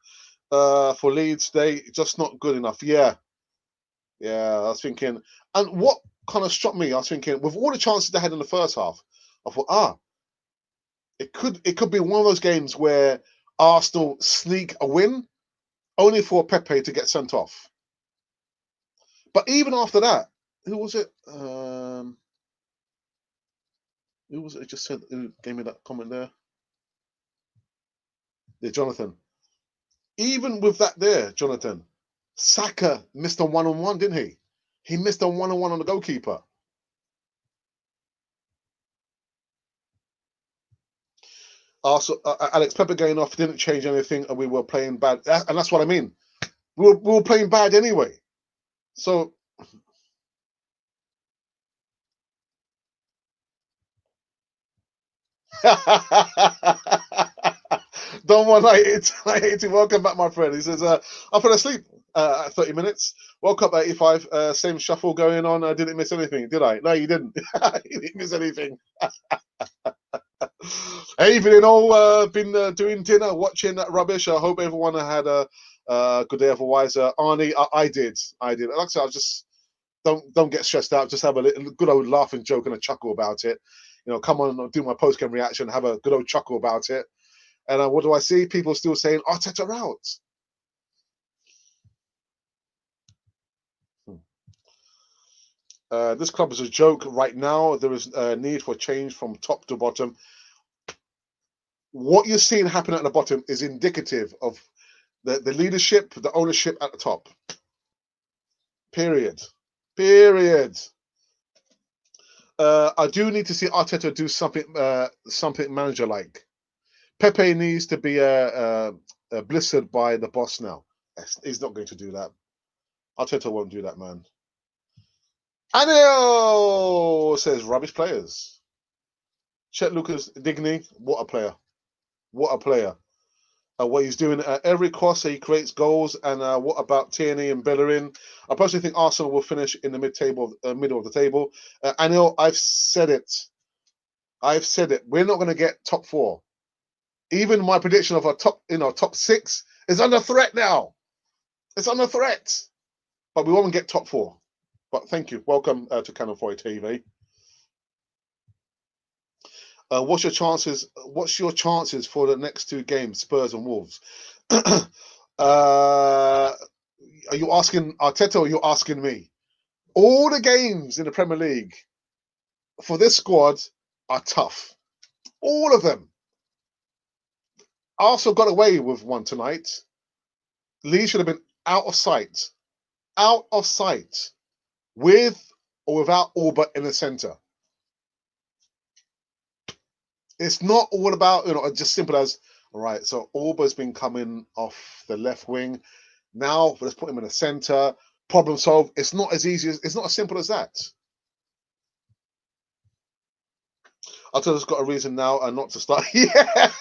for Leeds today. Just not good enough. Yeah, I was thinking. And what kind of struck me, I was thinking, with all the chances they had in the first half, I thought, it could be one of those games where Arsenal sneak a win, only for Pepe to get sent off. But even after that, who was it? Who was it? Just said, who gave me that comment there? Yeah, Jonathan. Even with that there, Jonathan, Saka missed a one-on-one, didn't he? He missed a one-on-one on the goalkeeper. Also, Alex, Pepe going off didn't change anything, and we were playing bad. And that's what I mean. We were playing bad anyway. So Don't want 90. Welcome back, my friend. He says, I fell asleep at 30 minutes. World Cup 85, same shuffle going on. I didn't miss anything, did I? No, you didn't. You didn't miss anything. Hey, you know, been doing dinner, watching that rubbish. I hope everyone had a good day otherwise. Arnie, I did. Like I said, I just don't get stressed out. Just have a good old laughing joke and a chuckle about it. You know, come on, do my post-game reaction, have a good old chuckle about it. And what do I see? People still saying Arteta out. This club is a joke right now. There is a need for change from top to bottom. What you're seeing happen at the bottom is indicative of the leadership, the ownership at the top. Period. I do need to see Arteta do something manager-like. Pepe needs to be blistered by the boss now. He's not going to do that. Arteta won't do that, man. Anil says rubbish players. Chet Lucas Digny, what a player. What a player. What he's doing at every cross, he creates goals. And what about Tierney and Bellerin? I personally think Arsenal will finish in the middle of the table. Anil, I've said it. We're not going to get top 4. Even my prediction of a top 6 is under threat now. It's under threat. But we won't get top 4. But thank you. Welcome to Canal 4 TV. What's your chances for the next 2 games, Spurs and Wolves? Are you asking Arteta or are you asking me? All the games in the Premier League for this squad are tough. All of them. Arsenal got away with one tonight. Leeds should have been out of sight. Out of sight. With or without Auba in the centre. It's not all about, just simple as, all right, so Auba's been coming off the left wing. Now, let's put him in the centre. Problem solved. It's not as simple as that. Arteta's got a reason now and not to start. Yeah.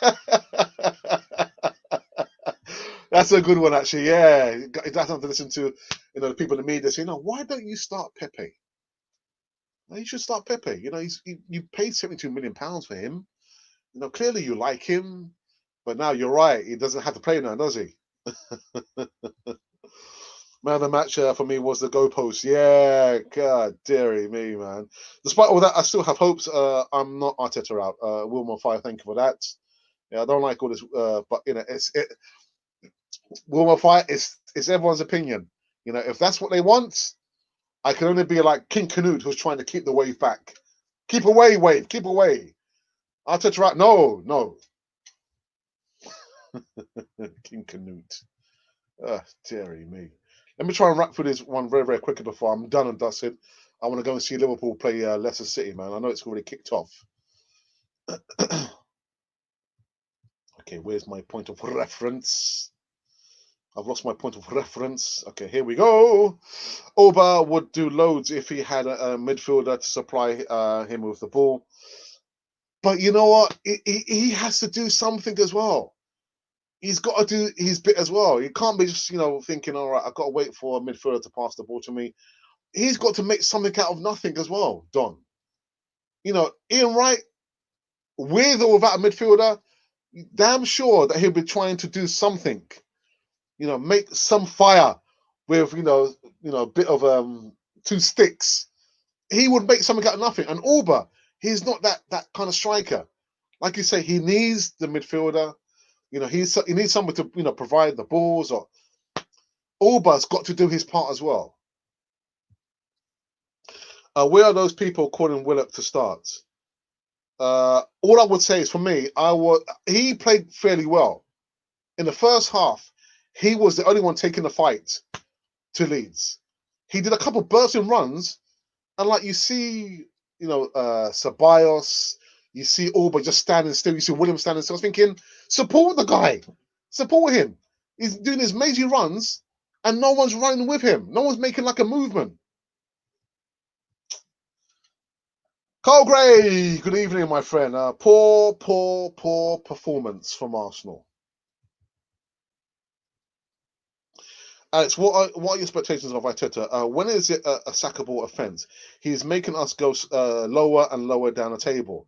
That's a good one, actually. Yeah. It doesn't have to listen to, the people in the media saying, why don't you start Pepe? Well, you should start Pepe. You paid £72 million for him. Clearly you like him, but now you're right. He doesn't have to play now, does he? Man of the match for me was the goalpost. Yeah, God dearie me, man. Despite all that, I still have hopes. I'm not Arteta out. Wilmer Fire, thank you for that. Yeah, I don't like all this, but Wilmer Fire is everyone's opinion. If that's what they want, I can only be like King Canute, who's trying to keep the wave back. Keep away, wave. Keep away. Arteta out. No. King Canute. Dearie me. Let me try and wrap through this one very, very quickly before I'm done and dusted. I want to go and see Liverpool play Leicester City, man. I know it's already kicked off. Okay, where's my point of reference? I've lost my point of reference. Okay, here we go. Auba would do loads if he had a midfielder to supply him with the ball. But you know what? He has to do something as well. He's got to do his bit as well. He can't be just, thinking, all right, I've got to wait for a midfielder to pass the ball to me. He's got to make something out of nothing as well, Don. Ian Wright, with or without a midfielder, damn sure that he'll be trying to do something. Make some fire with, a bit of 2 sticks. He would make something out of nothing. And Auba, he's not that kind of striker. Like you say, he needs the midfielder. He needs someone to, provide the balls. Or Auba's got to do his part as well. Where are those people calling Willock to start? All I would say is, for me, he played fairly well. In the first half, he was the only one taking the fight to Leeds. He did a couple of bursting runs, and like you see, Ceballos, you see Auba just standing still, you see William standing still. I was thinking, support the guy. Support him. He's doing his mazy runs, and no one's running with him. No one's making like a movement. Carl Gray, good evening, my friend. Poor performance from Arsenal. Alex, what are your expectations of Arteta? When is it a sackable offence? He's making us go lower and lower down the table,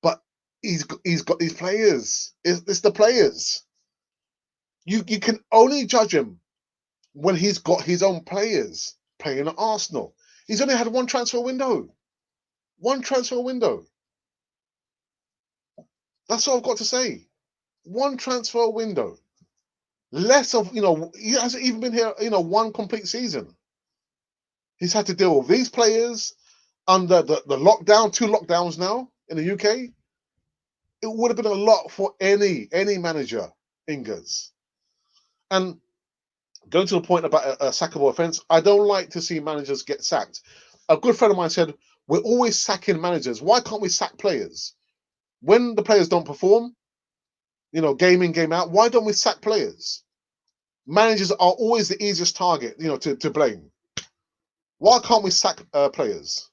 but he's got these players. It's the players. You can only judge him when he's got his own players playing at Arsenal. He's only had one transfer window. One transfer window. That's all I've got to say. One transfer window. Less of, he hasn't even been here, one complete season. He's had to deal with these players under the lockdown, 2 lockdowns now in the UK. It would have been a lot for any manager, Ingers. And going to the point about a sackable offence, I don't like to see managers get sacked. A good friend of mine said, we're always sacking managers. Why can't we sack players? When the players don't perform, game in, game out, why don't we sack players? Managers are always the easiest target, to blame. Why can't we sack players?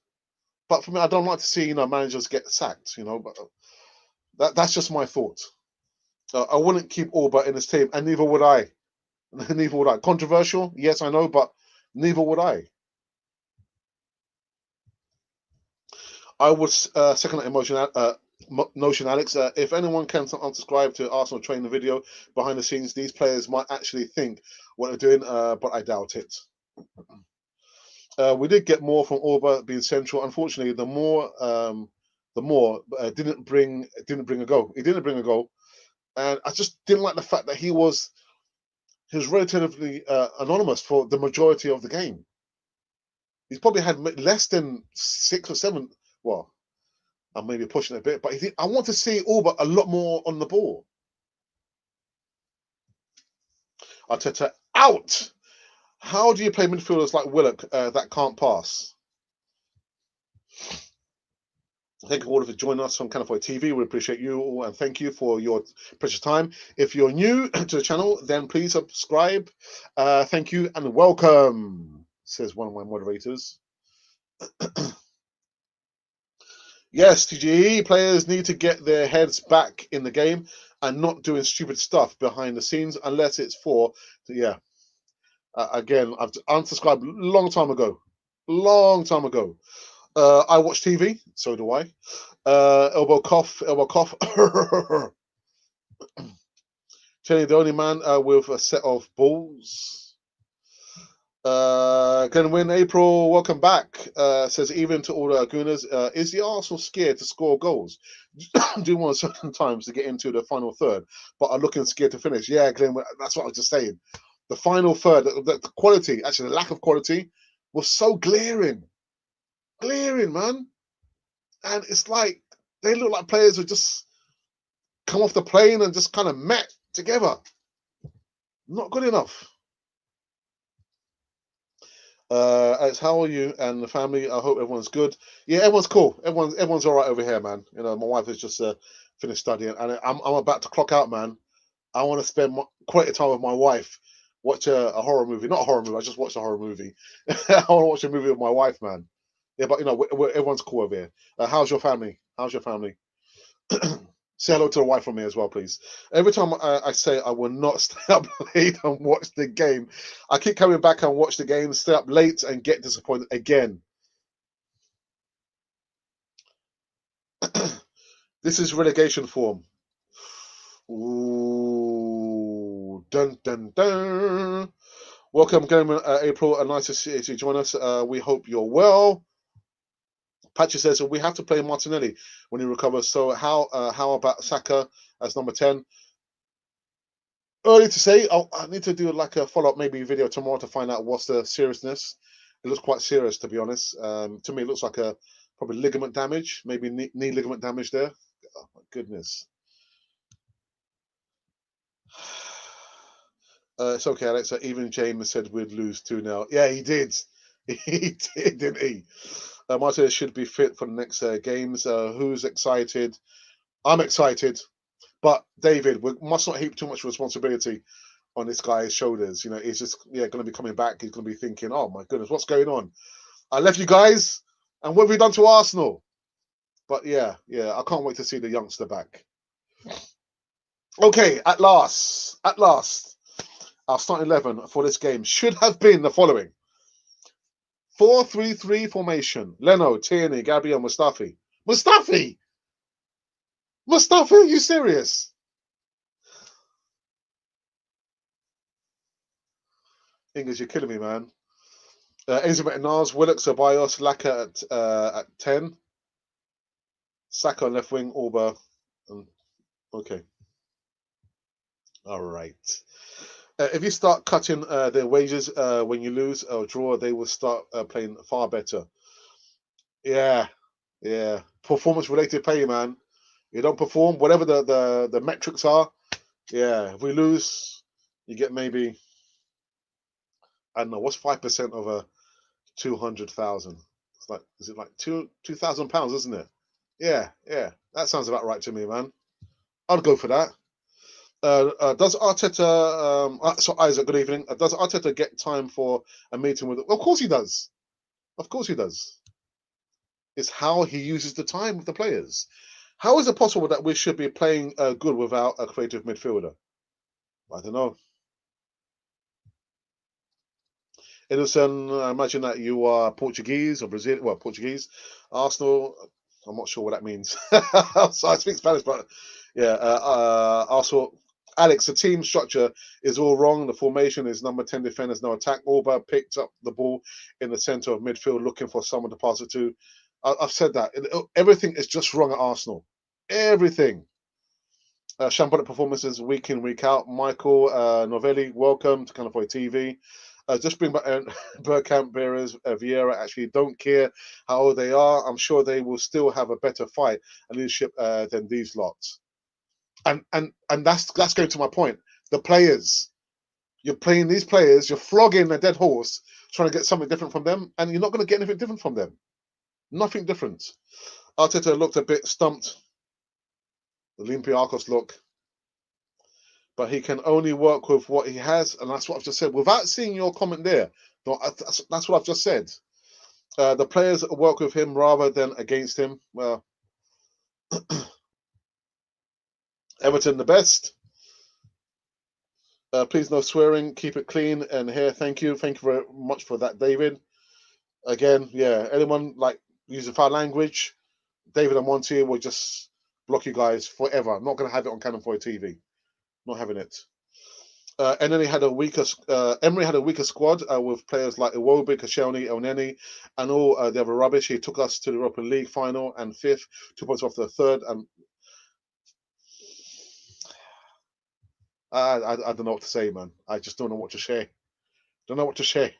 But for me, I don't like to see, managers get sacked, but that's just my thought. I wouldn't keep Auba in his team, and neither would I. Neither would I. Controversial, yes, I know, but neither would I. I would second that notion, Alex. If anyone can unsubscribe to Arsenal training video behind the scenes, these players might actually think what they're doing, but I doubt it. We did get more from Auba being central. Unfortunately, the more didn't bring a goal. He didn't bring a goal, and I just didn't like the fact that he was relatively anonymous for the majority of the game. He's probably had less than 6 or 7. Well, I'm maybe pushing it a bit, but I want to see Auba a lot more on the ball. Arteta out. How do you play midfielders like Willock that can't pass? Thank you all for joining us on Canafoy TV. We appreciate you all and thank you for your precious time. If you're new to the channel, then please subscribe. Thank you and welcome, says one of my moderators. Yes, TGE players need to get their heads back in the game and not doing stupid stuff behind the scenes unless it's for, yeah. Again, I've unsubscribed a long time ago. I watch TV, so do I. Elbow cough. Chenny, the only man with a set of balls. Gonna win April. Welcome back. Says even to all the gooners, is the Arsenal scared to score goals? Do want certain times to get into the final third, but are looking scared to finish. Yeah, Glenn, that's what I was just saying. The final third, the quality, actually the lack of quality, was so glaring, man. And it's like they look like players who just come off the plane and just kind of met together. Not good enough. Alex, how are you and the family? I hope everyone's good. Yeah, everyone's cool. Everyone's all right over here, man. My wife has just finished studying, and I'm about to clock out, man. I want to spend quality time with my wife. Watch a horror movie. Not a horror movie. I just watched a horror movie. I want to watch a movie with my wife, man. Yeah, but everyone's cool over here. How's your family? Say hello to the wife from me as well, please. Every time I say I will not stay up late and watch the game, I keep coming back and watch the game, stay up late and get disappointed again. This is relegation form. Ooh, dun dun dun. Welcome, April. Nice to see you join us. We hope you're well. Patrick says, so we have to play Martinelli when he recovers. So how about Saka as number 10? Early to say. I need to do like a follow-up maybe video tomorrow to find out what's the seriousness. It looks quite serious, to be honest. To me, it looks like probably ligament damage, maybe knee ligament damage there. Oh, my goodness. It's okay, Alex. Even James said we'd lose 2-0. Yeah, he did. He did, didn't he? Martinez should be fit for the next games. Who's excited? I'm excited. But David, we must not heap too much responsibility on this guy's shoulders. He's just going to be coming back. He's going to be thinking, oh my goodness, what's going on? I left you guys, and what have we done to Arsenal? But yeah, I can't wait to see the youngster back. Okay, at last. our starting 11 for this game should have been the following: 4-3-3 formation. Leno, Tierney, Gabriel, Mustafi. Mustafi! Mustafi, are you serious? English, you're killing me, man. Enzo Nars, Willock, Ceballos, Laka at 10. Saka on left wing, Auba. Okay. All right. If you start cutting their wages when you lose or draw, they will start playing far better. Yeah. Performance-related pay, man. You don't perform, whatever the metrics are. Yeah. If we lose, you get maybe, I don't know, what's 5% of a 200,000? It's like, is it like £2,000, isn't it? Yeah. That sounds about right to me, man. I'd go for that. Does Arteta, so Isaac, good evening. Does Arteta get time for a meeting with? Of course he does. Of course he does. It's how he uses the time with the players. How is it possible that we should be playing good without a creative midfielder? I don't know. Innocent, I imagine that you are Portuguese or Brazilian. Well, Portuguese. Arsenal, I'm not sure what that means. So I speak Spanish, but yeah, Arsenal. Alex, the team structure is all wrong. The formation is number 10 defenders, no attack. Auba picked up the ball in the centre of midfield looking for someone to pass it to. I've said that. Everything is just wrong at Arsenal. Everything. Shambolic performances week in, week out. Michael Novelli, welcome to California TV. Just bring back Bergkamp, Beres, Vieira. Actually, don't care how old they are. I'm sure they will still have a better fight and leadership than these lots. And that's going to my point. The players, you're playing these players, you're flogging a dead horse, trying to get something different from them, and you're not going to get anything different from them. Nothing different. Arteta looked a bit stumped. Olympiacos look. But he can only work with what he has, and that's what I've just said. Without seeing your comment there, that's what I've just said. The players work with him rather than against him. Well, Everton the best. Please no swearing. Keep it clean and here. Thank you very much for that, David. Again, yeah. Anyone like using foul language, David and Monty will just block you guys forever. I'm not going to have it on Cannon 4 TV. Not having it. And then he had a weaker. Emery had a weaker squad with players like Iwobi, Koscielny, Elneny, and all the other rubbish. He took us to the Europa League final and 5th, 2 points off the 3rd. And I don't know what to say, man. I just don't know what to say. Don't know what to say.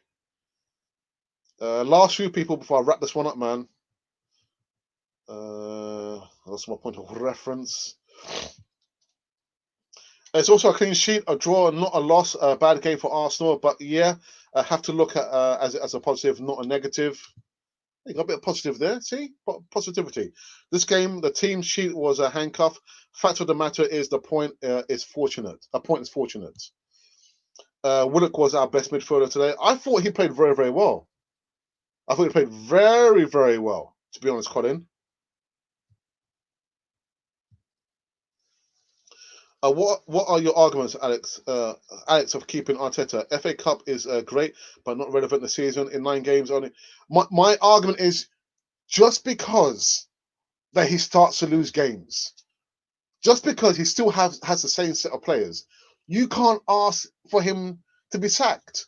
Last few people before I wrap this one up, man. That's my point of reference. It's also a clean sheet, a draw, not a loss. A bad game for Arsenal, but yeah, I have to look at as a positive, not a negative. You got a bit of positive there. See, positivity. This game, the team sheet was a handcuff. Fact of the matter is, the point is fortunate. A point is fortunate. Woodwork was our best midfielder today. I thought he played very, very well. I thought he played very, very well. To be honest, Colin. What are your arguments, Alex? Alex, of keeping Arteta? FA Cup is great, but not relevant this season. In 9 games only. My argument is just because that he starts to lose games, just because he still has the same set of players, you can't ask for him to be sacked.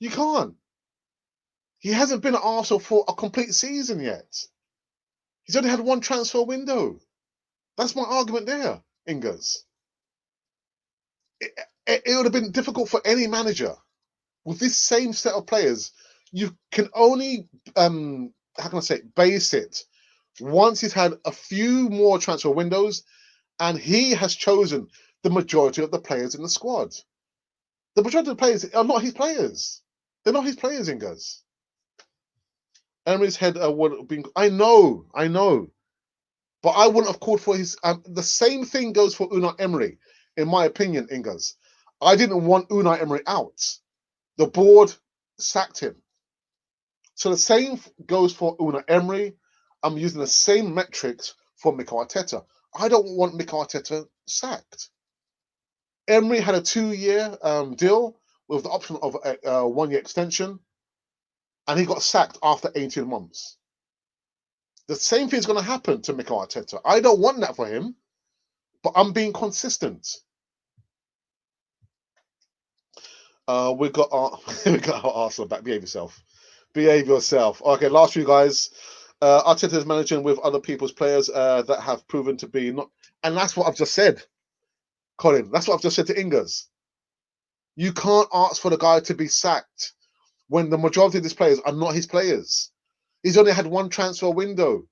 You can't. He hasn't been at Arsenal for a complete season yet. He's only had 1 transfer window. That's my argument there, Ingers. It would have been difficult for any manager with this same set of players. You can only, how can I say, base it once he's had a few more transfer windows and he has chosen the majority of the players in the squad. The majority of the players are not his players. They're not his players, Ingers. Emery's head would have been. I know. But I wouldn't have called for his. The same thing goes for Unai Emery, in my opinion, Ingers. I didn't want Unai Emery out. The board sacked him. So the same goes for Unai Emery. I'm using the same metrics for Mikel Arteta. I don't want Mikel Arteta sacked. Emery had a 2-year deal with the option of a 1-year extension, and he got sacked after 18 months. The same thing's going to happen to Mikel Arteta. I don't want that for him, but I'm being consistent. We got our Arsenal back. Behave yourself. Behave yourself. Okay, last few guys. Arteta is managing with other people's players that have proven to be not, and that's what I've just said, Colin. That's what I've just said to Ingers. You can't ask for the guy to be sacked when the majority of these players are not his players. He's only had one transfer window.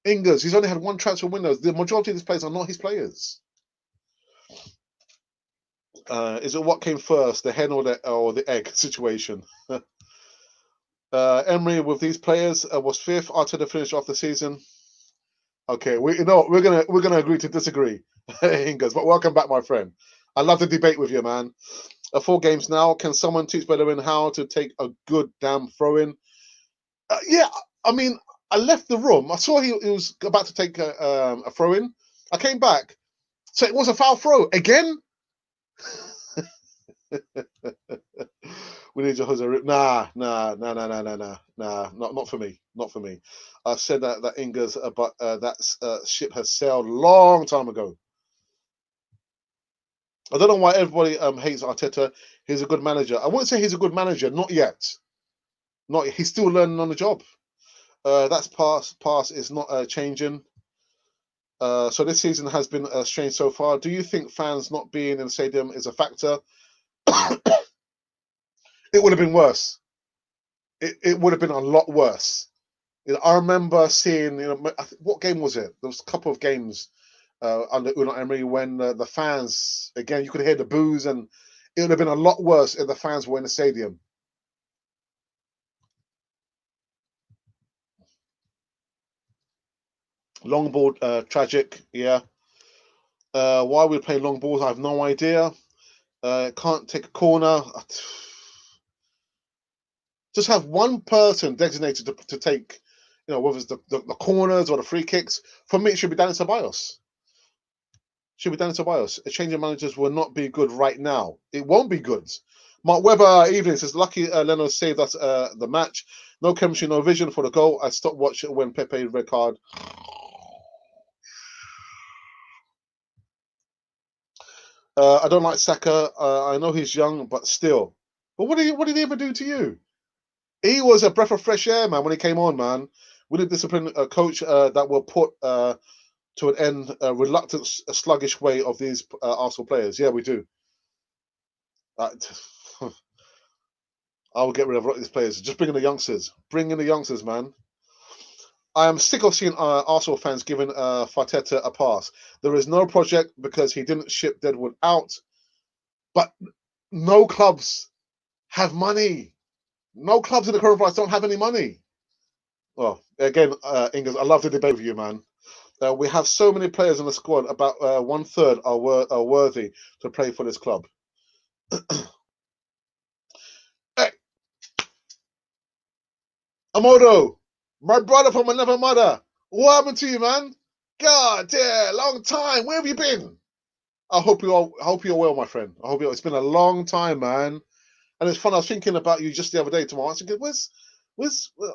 Ingers, he's only had one transfer window. The majority of these players are not his players. Is it what came first, the hen or the egg situation? Emery with these players was fifth. Arteta finished off the season. Okay, we're gonna agree to disagree, Ingers. But welcome back, my friend. I love the debate with you, man. 4 games now. Can someone teach Bellerin how to take a good damn throw-in? Yeah, I mean, I left the room. I saw he was about to take a throw-in. I came back. So it was a foul throw. Again? We need your Jose. Nah, not for me. Not for me. I said that Ingers, but that ship has sailed a long time ago. I don't know why everybody hates Arteta. He's a good manager. I wouldn't say he's a good manager. Not yet. Not yet. He's still learning on the job. That's past is not changing. So this season has been strange so far. Do you think fans not being in the stadium is a factor? It would have been worse. It would have been a lot worse. I remember seeing, what game was it? There was a couple of games under Unai Emery when the fans, again, you could hear the boos, and it would have been a lot worse if the fans were in the stadium. Long ball, tragic, yeah. Why we play long balls, I have no idea. Can't take a corner. Just have one person designated to take, whether it's the corners or the free kicks. For me, it should be Danny Ceballos. A change of managers will not be good right now. It won't be good. Mark Webber evening says, lucky Leno saved us the match. No chemistry, no vision for the goal. I stopped watching when Pepe red card. I don't like Saka. I know he's young, but still. But what did he ever do to you? He was a breath of fresh air, man, when he came on, man. We need a disciplined coach that will put to an end a reluctant, sluggish way of these Arsenal players. Yeah, we do. I will get rid of a lot of these players. Just bring in the youngsters. Bring in the youngsters, man. I am sick of seeing Arsenal fans giving Arteta a pass. There is no project because he didn't ship Deadwood out. But no clubs have money. No clubs in the coronavirus don't have any money. Well, again, Ingers, I love the debate with you, man. We have so many players in the squad. About 1/3 are worthy to play for this club. Hey, Amodo, my brother from another mother. What happened to you, man? God, yeah, long time. Where have you been? I hope you're well, my friend. It's been a long time, man. And it's fun. I was thinking about you just the other day. Tomorrow, I was thinking, where's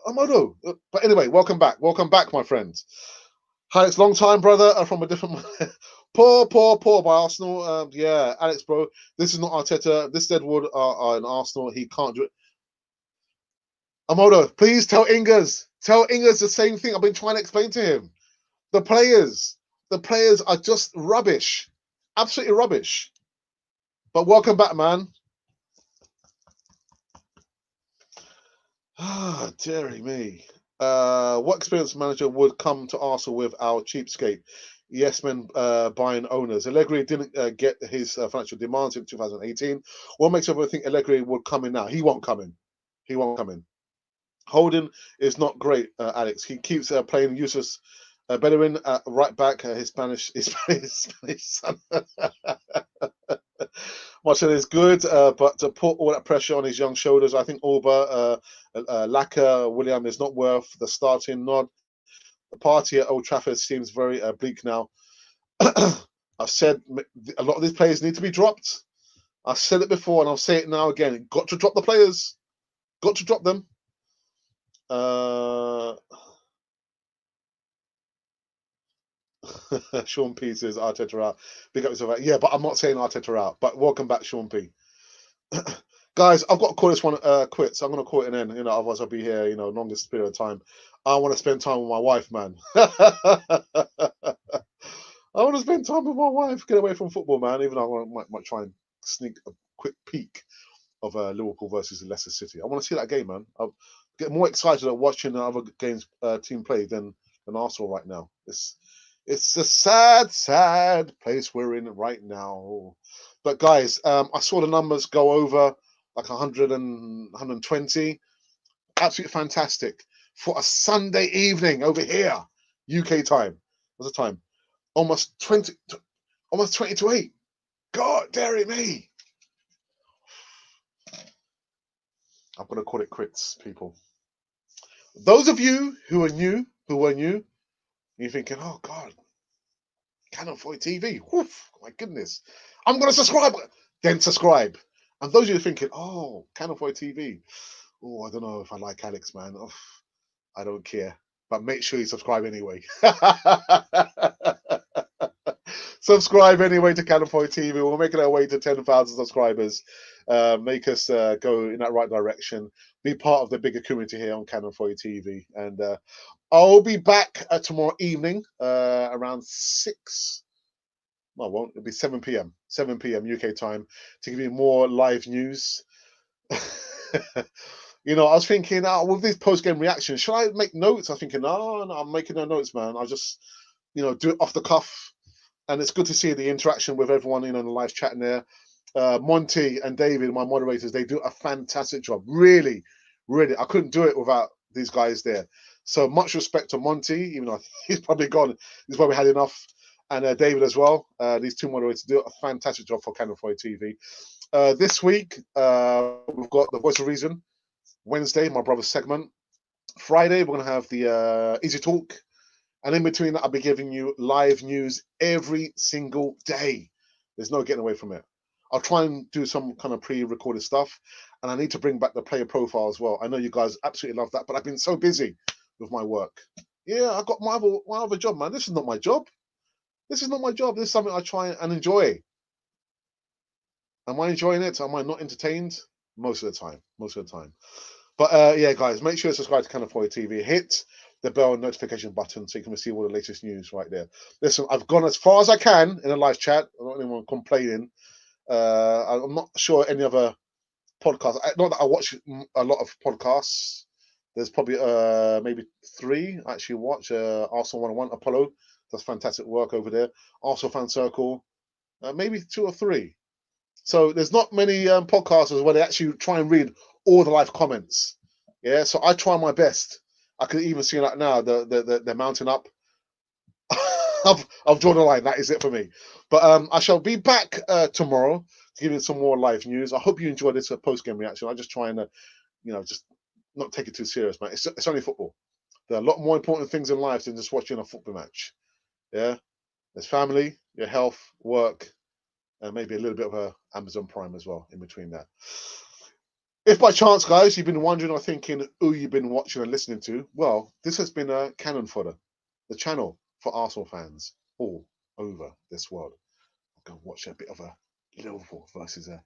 Amodo? But anyway, welcome back, my friend. Hi, it's long time, brother. From a different. Poor by Arsenal. Yeah, Alex, bro. This is not Arteta. This Deadwood are in Arsenal. He can't do it. Amodo, please tell Ingers. Tell Ingers the same thing I've been trying to explain to him. The players are just rubbish. Absolutely rubbish. But welcome back, man. Ah, dearie me. What experienced manager would come to Arsenal with our cheapskate? Yes, men buying owners. Allegri didn't get his financial demands in 2018. What makes everyone think Allegri would come in now? He won't come in. Holding is not great, Alex. He keeps playing useless. Bellerin right back. His Spanish son. Marcel is good, but to put all that pressure on his young shoulders, I think Laka, Willian is not worth the starting nod. The party at Old Trafford seems very bleak now. I said a lot of these players need to be dropped. I said it before and I'll say it now again. Got to drop the players. Got to drop them. Sean P says Arteta out. Big up yourself out. Yeah, but I'm not saying Arteta out. But welcome back, Sean P. Guys, I've got to call this one quits. I'm going to call it an end. Otherwise I'll be here, longest period of time. I want to spend time with my wife, man. I want to spend time with my wife. Get away from football, man. Even though I might try and sneak a quick peek of Liverpool versus Leicester City. I want to see that game, man. I'll get more excited at watching the other games team play than Arsenal right now. It's a sad, sad place we're in right now. But guys, I saw the numbers go over like 100 and 120. Absolutely fantastic for a Sunday evening over here, UK time. What's the time? Almost 20 to 8. God, dare me. I'm going to call it quits, people. Those of you who were new, you're thinking, oh, God, Cannon 40 TV. Woof, my goodness. I'm going to subscribe. Then subscribe. And those of you thinking, oh, Cannon 40 TV. Oh, I don't know if I like Alex, man. Oh, I don't care. But make sure you subscribe anyway. Subscribe anyway to Cannon 40 TV. We're making our way to 10,000 subscribers. Make us go in that right direction. Be part of the bigger community here on Cannon 40 TV. And I'll be back tomorrow evening around 6. No, I won't. It'll be 7 p.m. 7 p.m. UK time to give you more live news. I was thinking, with these post-game reactions, should I make notes? I was thinking, no, I'm making no notes, man. I'll just, do it off the cuff. And it's good to see the interaction with everyone, in the live chat in there. Monty and David, my moderators, they do a fantastic job. Really, really. I couldn't do it without these guys there. So much respect to Monty, even though he's probably gone. He's probably had enough. And David as well. These two moderators do a fantastic job for Cannon 40 TV. This week, we've got The Voice of Reason. Wednesday, my brother's segment. Friday, we're going to have the Easy Talk. And in between that, I'll be giving you live news every single day. There's no getting away from it. I'll try and do some kind of pre-recorded stuff. And I need to bring back the player profile as well. I know you guys absolutely love that, but I've been so busy with my work. Yeah, I got my other job, man. This is not my job. This is not my job. This is something I try and enjoy. Am I enjoying it? Am I not entertained? Most of the time. But yeah, guys, make sure to subscribe to Cannon 40 TV. Hit the bell notification button so you can receive all the latest news right there. Listen, I've gone as far as I can in a live chat. I don't want anyone complaining. I'm not sure any other podcast. Not that I watch a lot of podcasts. There's probably maybe 3 I actually watch. Arsenal 101, Apollo does fantastic work over there. Arsenal Fan Circle, maybe 2 or 3. So there's not many podcasters where they actually try and read all the live comments. Yeah, so I try my best. I can even see that now. They're mounting up. I've drawn a line. That is it for me. But I shall be back tomorrow to give you some more live news. I hope you enjoyed this post-game reaction. I just try and just not take it too serious, man. It's only football. There are a lot more important things in life than just watching a football match. Yeah, there's family, your health, work, and maybe a little bit of a Amazon Prime as well in between that. If by chance, guys, you've been wondering or thinking who you've been watching and listening to, well, this has been a Cannon Fodder, the channel for Arsenal fans all over this world. I'm going to watch a bit of a Liverpool versus a